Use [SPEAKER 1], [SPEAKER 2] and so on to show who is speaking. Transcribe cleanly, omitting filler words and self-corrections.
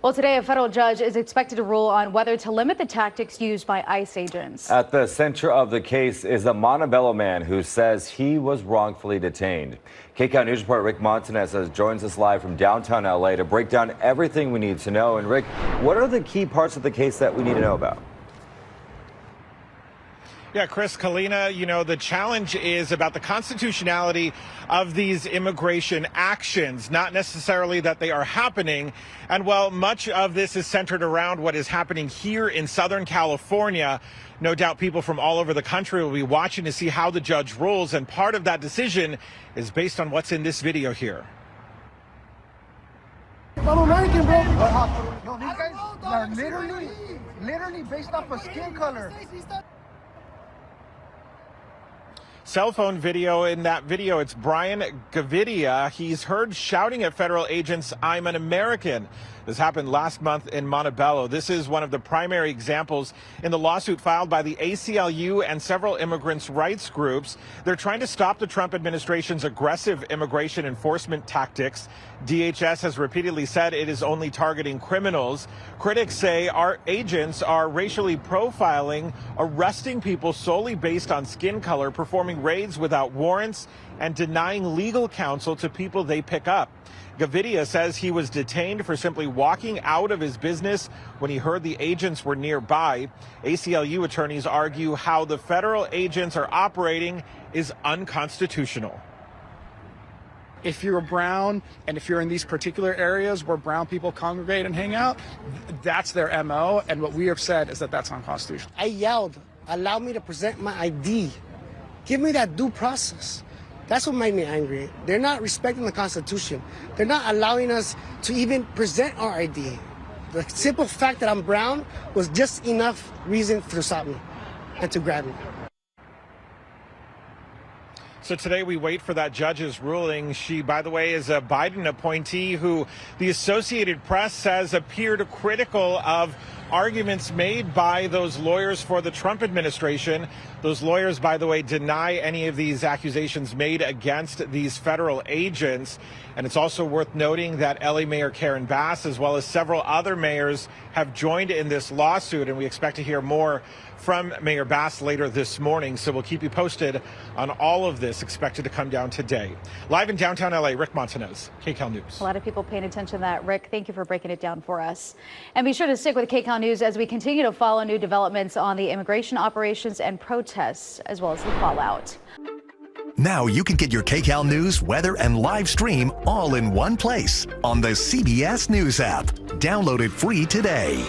[SPEAKER 1] Well, today a federal judge is expected to rule on whether to limit the tactics used by ICE agents.
[SPEAKER 2] At the center of the case is a Montebello man who says he was wrongfully detained. KCAL News reporter Rick Montanez joins us live from downtown LA to break down everything we need to know. And Rick, what are the key parts of the case that we need to know about?
[SPEAKER 3] Yeah, Chris, Kalina, the challenge is about the constitutionality of these immigration actions, not necessarily that they are happening. And while much of this is centered around what is happening here in Southern California, no doubt people from all over the country will be watching to see how the judge rules. And part of that decision is based on what's in this video here.
[SPEAKER 4] I'm American, bro. Yo, these guys are literally based off of skin color.
[SPEAKER 3] Cell phone video. In that video, it's Brian Gavidia. He's heard shouting at federal agents, "I'm an American." This happened last month in Montebello. This is one of the primary examples in the lawsuit filed by the ACLU and several immigrants' rights groups. They're trying to stop the Trump administration's aggressive immigration enforcement tactics. DHS has repeatedly said it is only targeting criminals. Critics say our agents are racially profiling, arresting people solely based on skin color, performing raids without warrants, and denying legal counsel to people they pick up. Gavidia says he was detained for simply walking out of his business when he heard the agents were nearby. ACLU attorneys argue how the federal agents are operating is unconstitutional.
[SPEAKER 5] If you're brown and if you're in these particular areas where brown people congregate and hang out, that's their MO. And what we have said is that that's unconstitutional.
[SPEAKER 6] I yelled, "Allow me to present my ID. Give me that due process." That's what made me angry. They're not respecting the Constitution. They're not allowing us to even present our ID. The simple fact that I'm brown was just enough reason to stop me and to grab me.
[SPEAKER 3] So today we wait for that judge's ruling. She, by the way, is a Biden appointee who the Associated Press says appeared critical of arguments made by those lawyers for the Trump administration. Those lawyers, by the way, deny any of these accusations made against these federal agents. And it's also worth noting that LA Mayor Karen Bass, as well as several other mayors, have joined in this lawsuit. And we expect to hear more from Mayor Bass later this morning. So we'll keep you posted on all of this, expected to come down today. Live in downtown LA, Rick Montanez, KCAL News.
[SPEAKER 1] A lot of people paying attention to that. Rick, thank you for breaking it down for us. And be sure to stick with KCAL News as we continue to follow new developments on the immigration operations and protests, as well as the fallout.
[SPEAKER 7] Now you can get your KCAL News, weather, and live stream all in one place on the CBS News app. Download it free today.